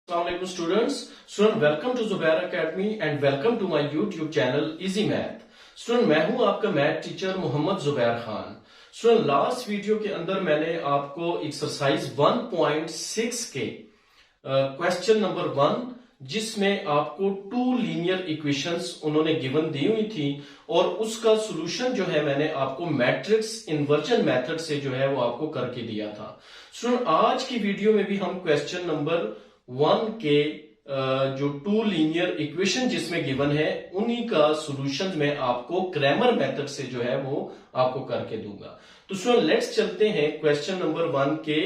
Assalamualaikum students. Welcome to Zubair Academy and welcome to my YouTube channel Easy Math. Student, मैं हूं आपका math teacher Mohammad Zubair Khan. Student, last video के अंदर मैंने आपको एक्सरसाइज 1.6 के क्वेश्चन नंबर 1 जिसमें आपको टू लीनियर इक्वेशंस उन्होंने गिवन दी हुई थी और उसका सॉल्यूशन जो है मैंने आपको मैट्रिक्स इन्वर्जन मेथड से जो है वो आपको करके दिया था. स्टूडेंट, आज की वीडियो में भी हम क्वेश्चन नंबर 1 के जो टू लीनियर इक्वेशन जिसमें गिवन है उन्हीं का सॉल्यूशन मैं आपको क्रैमर मेथड से जो है वो आपको करके दूंगा. तो स्टूडेंट, लेट्स चलते हैं क्वेश्चन नंबर 1 के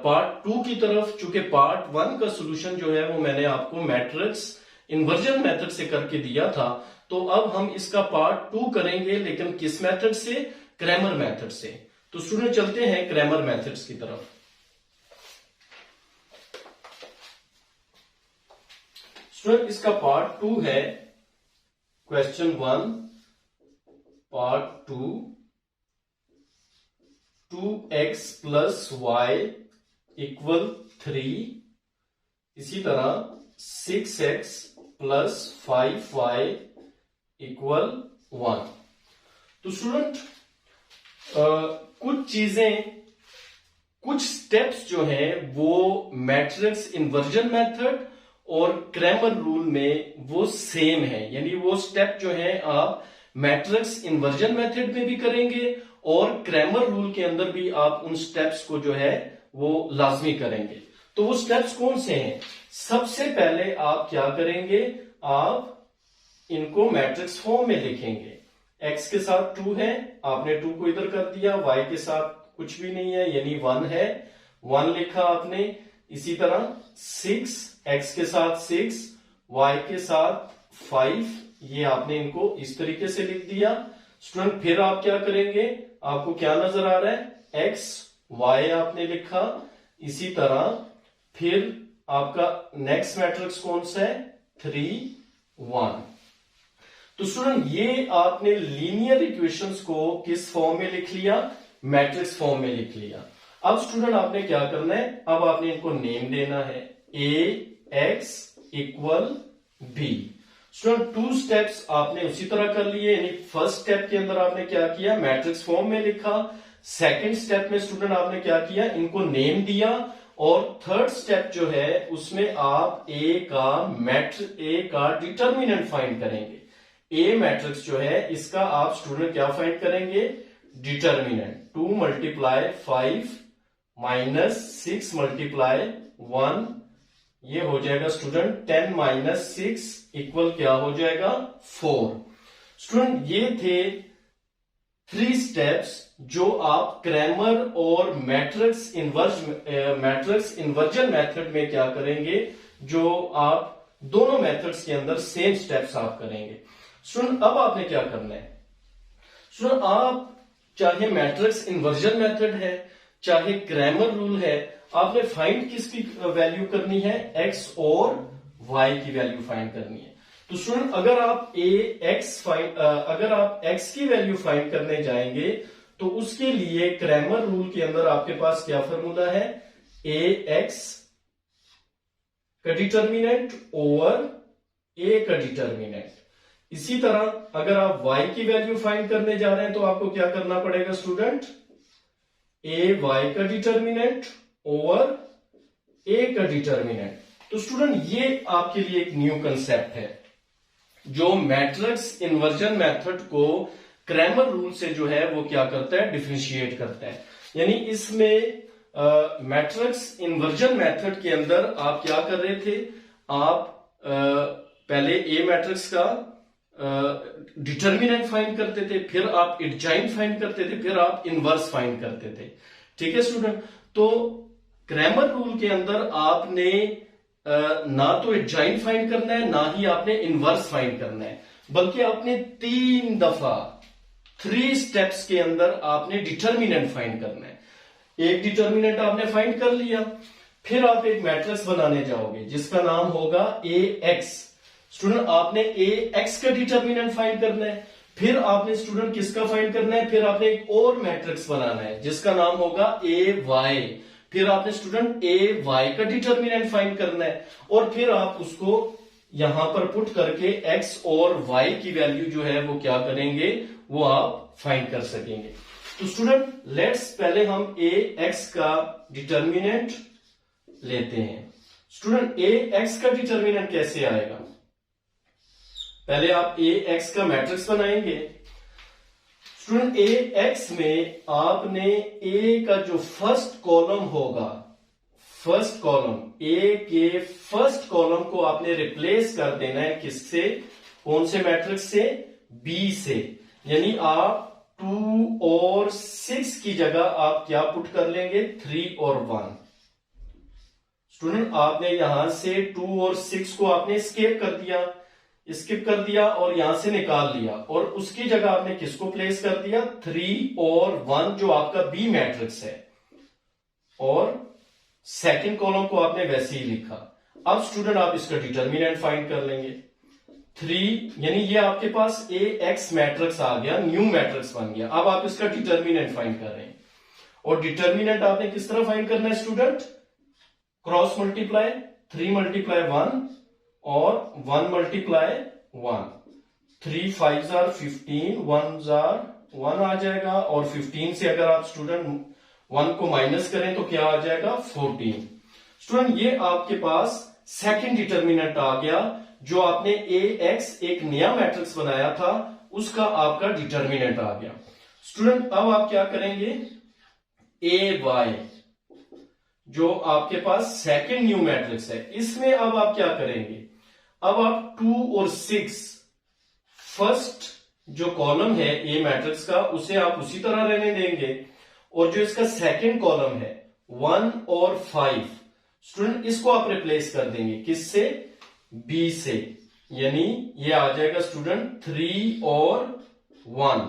पार्ट 2 की तरफ. चूंकि पार्ट 1 का सॉल्यूशन जो है वो मैंने आपको मैट्रिक्स इन्वर्जन मेथड से करके दिया था, तो अब हम इसका पार्ट 2 करेंगे, लेकिन किस मेथड से? क्रैमर मेथड से. तो स्टूडेंट, चलते हैं क्रैमर मेथड्स की तरफ. स्टूडेंट, इसका पार्ट 2 है question 1 part 2 2x plus y equal 3, इसी तरह 6x प्लस 5y इक्वल 1. तो स्टूडेंट, कुछ चीजें, कुछ स्टेप्स जो हैं वो मैट्रिक्स इन्वर्जन मेथड और क्रैमर रूल में वो सेम है. यानी वो स्टेप जो है आप मैट्रिक्स इन्वर्जन मेथड में भी करेंगे और क्रैमर रूल के अंदर भी आप उन स्टेप्स को जो है वो लाजमी करेंगे. तो वो स्टेप्स कौन से हैं? सबसे पहले आप क्या करेंगे, आप इनको मैट्रिक्स फॉर्म में लिखेंगे. x के साथ 2 है, आपने 2 को इधर कर दिया, y के साथ कुछ भी नहीं है यानी 1 है, 1 लिखा आपने. इसी तरह 6, x के साथ 6, y के साथ 5, ये आपने इनको इस तरीके से लिख दिया. स्टूडेंट, फिर आप क्या करेंगे, आपको क्या नजर आ रहा है? x, y आपने लिखा. इसी तरह फिर आपका नेक्स्ट मैट्रिक्स कौन सा है? 3, 1. तो स्टूडेंट, ये आपने लीनियर इक्वेशंस को किस फॉर्म में लिख लिया? मैट्रिक्स फॉर्म में लिख लिया. अब स्टूडेंट, आपने क्या करना है, अब आपने इनको नेम देना है. ax equal b. Student, 2 steps आपने उसी तरह कर लिए. यानी फर्स्ट स्टेप के अंदर आपने क्या किया, मैट्रिक्स फॉर्म में लिखा. सेकंड स्टेप में स्टूडेंट आपने क्या किया, इनको नेम दिया. और थर्ड स्टेप जो है उसमें आप a का डिटर्मिनेंट फाइंड करेंगे. a मैट्रिक्स जो है इसका आप स्टूडेंट क्या फाइंड करेंगे? डिटर्मिनेंट. 2 मल्टीप्लाई 5 माइनस 6 मल्टीप्लाई 1, ये हो जाएगा स्टूडेंट 10 माइनस 6 इक्वल क्या हो जाएगा? 4. स्टूडेंट, ये थे 3 स्टेप्स जो आप क्रैमर और मैट्रिक्स इन्वर्जन मेथड में क्या करेंगे, जो आप दोनों मेथड्स के अंदर सेम स्टेप्स आप करेंगे. स्टूडेंट, अब आपने क्या करना है? स्टूडेंट, आप चाहे मैट्रिक्स इन्वर्जन मेथड है चाहे क्रैमर रूल है, आपने फाइंड किसकी वैल्यू करनी है? x और y की वैल्यू फाइंड करनी है. तो स्टूडेंट, अगर आप x की वैल्यू फाइंड करने जाएंगे तो उसके लिए क्रैमर रूल के अंदर आपके पास क्या फॉर्मूला है? ax का डिटर्मिनेंट ओवर a का डिटर्मिनेंट. इसी तरह अगर आप y की वैल्यू फाइंड करने जा रहे हैं तो आपको क्या करना पड़ेगा स्टूडेंट? ay का डिटर्मिनेंट ओवर a का डिटर्मिनेंट. तो स्टूडेंट, ये आपके लिए एक न्यू कंसेप्ट है जो मैट्रिक्स इन्वर्जन मेथड को क्रैमर रूल से जो है वो क्या करता है? डिफरेंशिएट करता है. यानी इसमें मैट्रिक्स इन्वर्जन मेथड के अंदर आप क्या कर रहे थे, आप पहले a मैट्रिक्स का डिटर्मिनेंट फाइंड करते थे, फिर आप एडजॉइंट फाइंड करते थे, फिर आप इनवर्स फाइंड करते थे. ठीक है स्टूडेंट. तो क्रैमर रूल के अंदर आपने ना तो एडजॉइंट फाइंड करना है, ना ही आपने इनवर्स फाइंड करना है, बल्कि आपने 3 दफा 3 स्टेप्स के अंदर आपने डिटर्मिनेंट फाइंड करना है. एक डिटर्मिनेंट आपने फाइंड कर लिया, फिर आप एक मैट्रिक्स बनाने जाओगे जिसका नाम होगा ax. स्टूडेंट, आपने ax का डिटर्मिनेंट फाइंड करना है, फिर आपने स्टूडेंट किसका फाइंड करना है? फिर आपने एक और मैट्रिक्स बनाना है जिसका नाम होगा ay. फिर आपने स्टूडेंट ए वाई का डिटर्मिनेंट फाइंड करना है और फिर आप उसको यहां पर पुट करके एक्स और वाई की वैल्यू जो है वो क्या करेंगे, वो आप फाइंड कर सकेंगे। तो स्टूडेंट लेट्स पहले हम ए एक्स का डिटर्मिनेंट लेते हैं। स्टूडेंट ए एक्स का डिटर्मिनेंट कैसे आएगा, पहले आप ए एक्स का मैट्रिक्स बनाएंगे। स्टूडेंट ए एक्स में आपने ए का जो फर्स्ट कॉलम होगा, फर्स्ट कॉलम ए के फर्स्ट कॉलम को आपने रिप्लेस कर देना है किससे, कौन से मैट्रिक्स से, बी से। यानी आप 2 और 6 की जगह आप क्या पुट कर लेंगे, 3 और 1। स्टूडेंट आपने यहां से 2 और 6 को आपने स्किप कर दिया और यहां से निकाल लिया और उसकी जगह आपने किसको प्लेस कर दिया, 3 और 1 जो आपका बी मैट्रिक्स है, और सेकंड कॉलम को आपने वैसे ही लिखा। अब स्टूडेंट आप इसका डिटर्मिनेंट फाइंड कर लेंगे। 3 यानी ये आपके पास ए एक्स मैट्रिक्स आ गया, न्यू मैट्रिक्स बन गया। अब आप इसका डिटर्मिनेंट फाइंड कर रहे हैं और डिटर्मिनेंट आपने किस तरह फाइंड करना है स्टूडेंट, क्रॉस मल्टीप्लाई, 3 मल्टीप्लाई 1 और 1 मल्टीप्लाई 1, 3 5 जार 15, 1 जार 1 आ जाएगा और 15 से अगर आप स्टूडेंट 1 को माइनस करें तो क्या आ जाएगा, 14। स्टूडेंट ये आपके पास सेकंड डिटर्मिनेंट आ गया, जो आपने ए एक्स एक नया मैट्रिक्स बनाया था उसका आपका डिटर्मिनेंट आ गया। स्टूडेंट अब आप क्या करेंगे, ए वाई जो आपके पास सेकंड न्यू मैट्रिक्स है, इसमें अब आप क्या करेंगे, अब आप 2 और 6 फर्स्ट जो कॉलम है ए मैट्रिक्स का उसे आप उसी तरह रहने देंगे और जो इसका सेकंड कॉलम है 1 और 5 स्टूडेंट इसको आप रिप्लेस कर देंगे किससे, बी से। यानी ये आ जाएगा स्टूडेंट 3 और 1।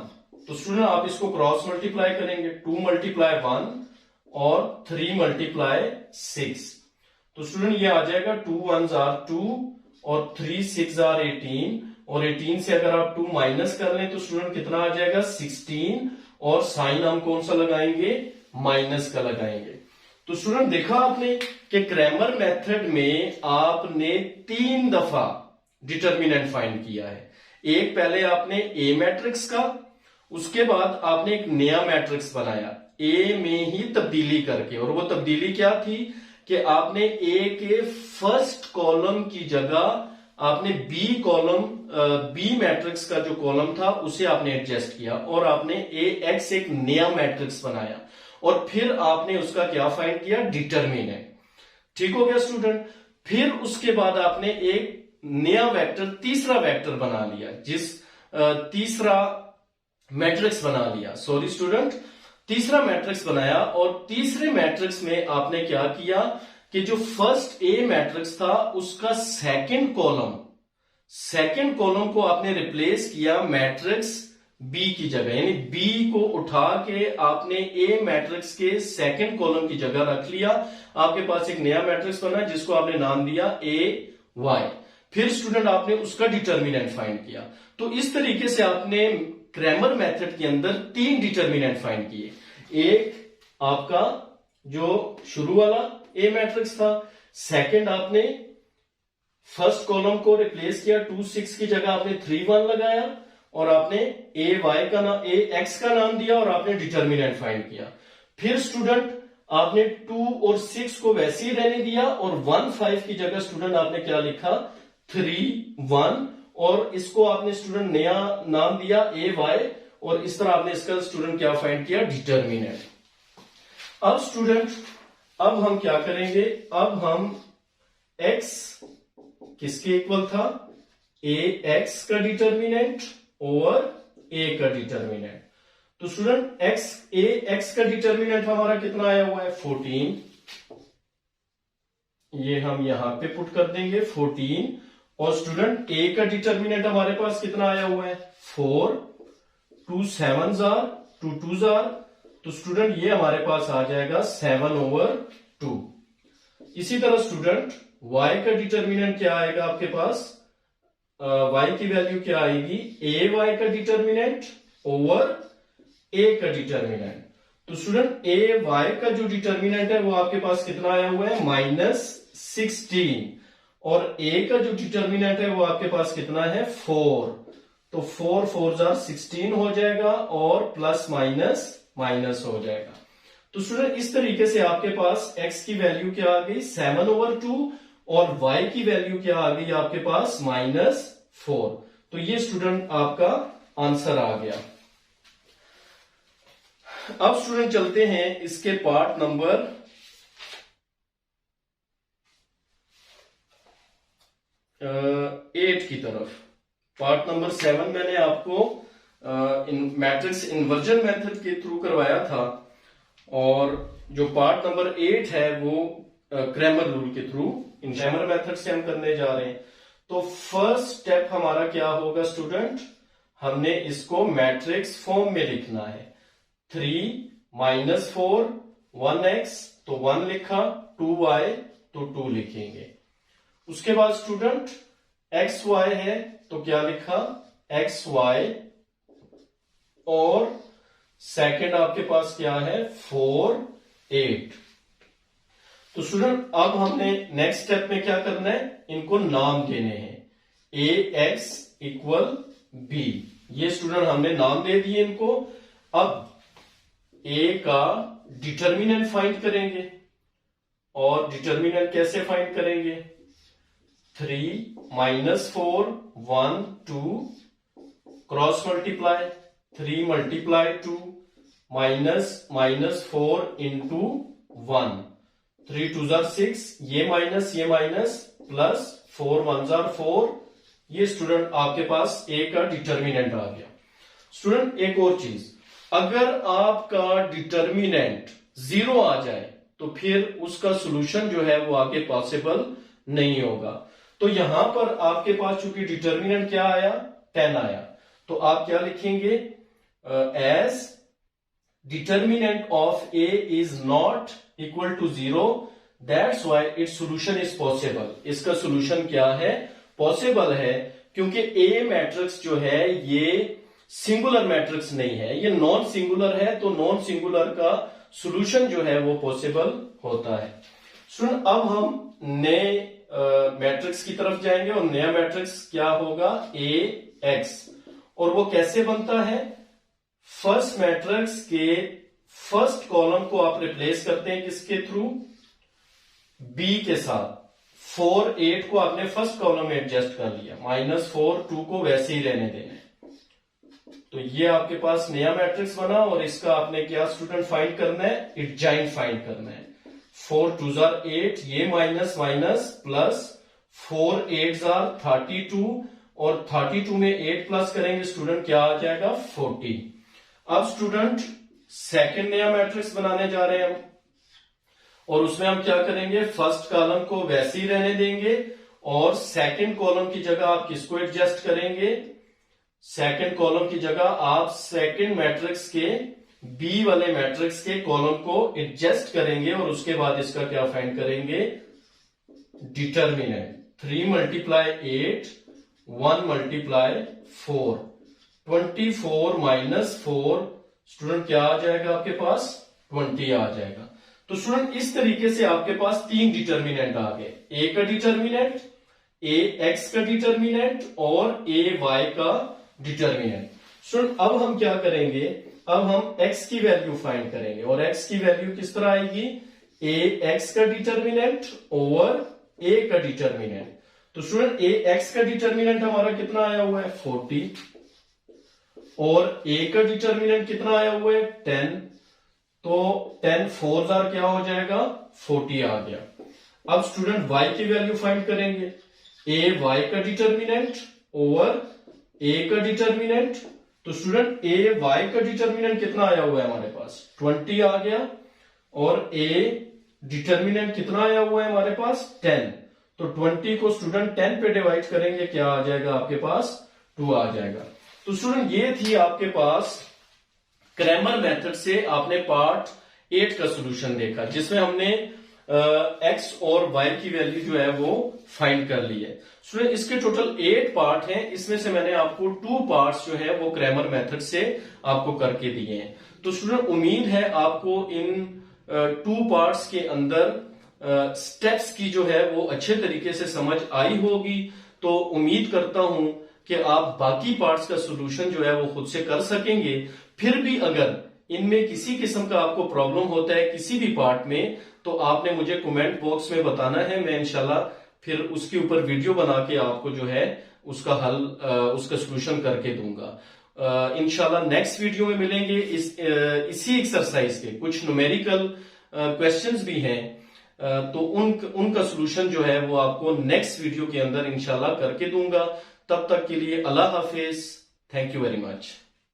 तो स्टूडेंट आप इसको क्रॉस मल्टीप्लाई करेंगे, 2 मल्टीप्लाई 1 और 3 मल्टीप्लाई 6। तो स्टूडेंट ये आ जाएगा 2 1 आर 2 और 3 6 आर 18 और 18 से अगर आप 2 माइनस कर लें तो स्टूडेंट कितना आ जाएगा 16 और साइन हम कौन सा लगाएंगे, माइनस का लगाएंगे। तो स्टूडेंट देखा आपने कि क्रैमर मेथड में आपने 3 दफा डिटर्मिनेंट फाइंड किया है। एक पहले आपने ए मैट्रिक्स का, उसके बाद आपने एक नया मैट्रिक्स बनाया ए में ही तब्दीली करके, और वो तब्दीली क्या थी कि आपने ए के फर्स्ट कॉलम की जगह आपने बी मैट्रिक्स का जो कॉलम था उसे आपने एडजस्ट किया और आपने ए एक्स एक नया मैट्रिक्स बनाया और फिर आपने उसका क्या फाइंड किया, डिटर्मिनेंट। ठीक हो गया स्टूडेंट। फिर उसके बाद आपने एक नया वेक्टर, तीसरा वेक्टर बना लिया, तीसरा मैट्रिक्स बना लिया, सॉरी स्टूडेंट, तीसरा मैट्रिक्स बनाया और तीसरे मैट्रिक्स में आपने क्या किया कि जो फर्स्ट ए मैट्रिक्स था उसका सेकंड कॉलम को आपने रिप्लेस किया मैट्रिक्स बी की जगह, यानी बी को उठा के आपने ए मैट्रिक्स के सेकंड कॉलम की जगह रख लिया। आपके पास एक नया मैट्रिक्स बना जिसको आपने नाम दिया ए वाई। फिर स्टूडेंट आपने उसका डिटर्मिनेंट फाइंड किया। तो इस तरीके से आपने क्रैमर मेथड के अंदर 3 डिटर्मिनेंट फाइंड किए। एक आपका जो शुरू वाला ए मैट्रिक्स था, सेकंड आपने फर्स्ट कॉलम को रिप्लेस किया, 2 6 की जगह आपने 3 1 लगाया और आपने ए एक्स का नाम दिया और आपने डिटर्मिनेंट फाइंड किया। फिर स्टूडेंट आपने 2 और 6 को वैसे ही रहने दिया और 1 5 की जगह स्टूडेंट आपने क्या लिखा, 3 1, और इसको आपने स्टूडेंट नया नाम दिया ए वाई और इस तरह आपने इसका स्टूडेंट क्या फाइंड किया, डिटर्मिनेंट। अब स्टूडेंट अब हम क्या करेंगे, अब हम x किसके इक्वल था, ए एक्स का डिटर्मिनेंट और a का डिटर्मिनेंट। तो स्टूडेंट ए एक्स का डिटर्मिनेंट हमारा कितना आया हुआ है, 14। ये हम यहां पे पुट कर देंगे 14, और स्टूडेंट a का डिटर्मिनेंट हमारे पास कितना आया हुआ है, 4, 2 7 जार 2 2 जार, तो स्टूडेंट ये हमारे पास आ जाएगा 7/2। इसी तरह स्टूडेंट y का डिटर्मिनेंट क्या आएगा आपके पास, y की वैल्यू क्या आएगी, ए वाई का डिटर्मिनेंट ओवर a का डिटर्मिनेंट। तो स्टूडेंट ए वाई का जो डिटर्मिनेंट है वो आपके पास कितना आया हुआ है -16, और ए का जो डिटर्मिनेंट है वो आपके पास कितना है 4। तो 4 4 जार 16 हो जाएगा और प्लस माइनस माइनस हो जाएगा। तो स्टूडेंट इस तरीके से आपके पास x की वैल्यू क्या आ गई 7/2 और y की वैल्यू क्या आ गई आपके पास -4। तो ये स्टूडेंट आपका आंसर आ गया। अब स्टूडेंट चलते हैं इसके पार्ट नंबर 8 की तरफ। पार्ट नंबर 7 मैंने आपको मैट्रिक्स इन्वर्जन मेथड के थ्रू करवाया था, और जो पार्ट नंबर 8 है वो क्रैमर रूल के थ्रू इन क्रैमर मेथड से हम करने जा रहे हैं। तो फर्स्ट स्टेप हमारा क्या होगा स्टूडेंट, हमने इसको मैट्रिक्स फॉर्म में लिखना है। 3 - 4 1x तो 1 लिखा, 2y तो 2 लिखेंगे। उसके बाद स्टूडेंट xy है तो क्या लिखा xy, और सेकंड आपके पास क्या है 4 8। तो स्टूडेंट अब हमने नेक्स्ट स्टेप में क्या करना है, इनको नाम देने हैं। ax = b, ये स्टूडेंट हमने नाम दे दिए इनको। अब a का डिटर्मिनेंट फाइंड करेंगे, और डिटर्मिनेंट कैसे फाइंड करेंगे 3 - 4 1 2 क्रॉस मल्टीप्लाई 3 × 2 -4 into 1 3 2 जार 6, ये माइनस प्लस 4 1 जार 4। ये स्टूडेंट आपके पास a का डिटर्मिनेंट आ गया। स्टूडेंट एक और चीज, अगर आपका डिटर्मिनेंट 0 आ जाए तो फिर उसका सॉल्यूशन जो है वो आगे पॉसिबल नहीं होगा। तो यहां पर आपके पास चूंकि डिटर्मिनेंट क्या आया 10 आया, तो आप क्या लिखेंगे as determinant of a is not equal to 0, that's why its solution is possible। इसका solution क्या है possible है, क्योंकि a मैट्रिक्स जो है ये सिंगुलर मैट्रिक्स नहीं है, ये नॉन सिंगुलर है, तो नॉन सिंगुलर का solution जो है वो possible होता है। सुन, अब हम नए मैट्रिक्स की तरफ जाएंगे, और नया मैट्रिक्स क्या होगा ax, और वो कैसे बनता है, फर्स्ट मैट्रिक्स के फर्स्ट कॉलम को आप रिप्लेस करते हैं किसके थ्रू b के साथ। 4 8 को आपने फर्स्ट कॉलम में एडजस्ट कर लिया, -4 2 को वैसे ही रहने देना है। तो ये आपके पास नया मैट्रिक्स बना, और इसका आपने क्या स्टूडेंट फाइंड करना है एडजॉइंट फाइंड करना है। 4 2 जार 8, ये माइनस माइनस प्लस 4 8 जार 32, और 32 में 8 प्लस करेंगे स्टूडेंट क्या आ जाएगा 40। अब स्टूडेंट सेकंड नया मैट्रिक्स बनाने जा रहे हैं हम, और उसमें हम क्या करेंगे फर्स्ट कॉलम को वैसे ही रहने देंगे, और सेकंड कॉलम की जगह आप किसको एडजस्ट करेंगे, सेकंड कॉलम की जगह आप सेकंड मैट्रिक्स के बी वाले मैट्रिक्स के कॉलम को एडजस्ट करेंगे, और उसके बाद इसका क्या फाइंड करेंगे डिटर्मिनेंट। 3 × 8 1 × 4 24 - 4 स्टूडेंट क्या आ जाएगा आपके पास 20 आ जाएगा। तो स्टूडेंट इस तरीके से आपके पास 3 डिटर्मिनेंट आ गए, a का डिटर्मिनेंट, ax का डिटर्मिनेंट, और ay का डिटर्मिनेंट। स्टूडेंट अब हम क्या करेंगे, अब हम x की वैल्यू फाइंड करेंगे, और x की वैल्यू किस तरह आएगी ax का डिटर्मिनेंट ओवर a का डिटर्मिनेंट। तो स्टूडेंट ax का डिटर्मिनेंट हमारा कितना आया हुआ है 40, और a का डिटर्मिनेंट कितना आया हुआ है 10, तो 10 4 जार क्या हो जाएगा 40 आ गया। अब स्टूडेंट y की वैल्यू फाइंड करेंगे, a y का डिटर्मिनेंट ओवर a का डिटर्मिनेंट। तो स्टूडेंट a y का डिटर्मिनेंट कितना आया हुआ है हमारे पास 20 आ गया, और a डिटर्मिनेंट कितना आया हुआ है हमारे पास 10, तो 20 को स्टूडेंट 10 पे डिवाइड करेंगे क्या आ जाएगा आपके पास 2 आ जाएगा। तो स्टूडेंट ये थी आपके पास क्रैमर मेथड से आपने पार्ट 8 का सॉल्यूशन देखा, जिसमें हमने x और y की वैल्यू जो है वो फाइंड कर ली है। स्टूडेंट इसके टोटल 8 पार्ट हैं, इसमें से मैंने आपको 2 पार्ट्स जो है वो क्रैमर मेथड से आपको करके दिए हैं। तो स्टूडेंट उम्मीद है आपको इन 2 पार्ट्स के अंदर स्टेप्स की जो है वो अच्छे तरीके से समझ आई होगी। तो उम्मीद करता हूं कि आप बाकी पार्ट्स का सोल्यूशन जो है वो खुद से कर सकेंगे। फिर भी अगर इनमें किसी किस्म का आपको प्रॉब्लम होता है किसी भी पार्ट में, तो आपने मुझे कमेंट बॉक्स में बताना है। मैं इंशाल्लाह फिर उसके ऊपर वीडियो बना के आपको जो है उसका हल उसका सोल्यूशन करके दूंगा। इंशाल्लाह नेक्स्ट वीडियो में मिलेंगे। इसी एक्सरसाइज के कुछ न्यूमेरिकल क्वेश्चंस भी हैं, तो उनका सोल्यूशन जो है वो आपको नेक्स्ट वीडियो के अंदर इंशाल्लाह करके दूंगा। तब तक के लिए अल्लाह हाफिज। Thank you very much.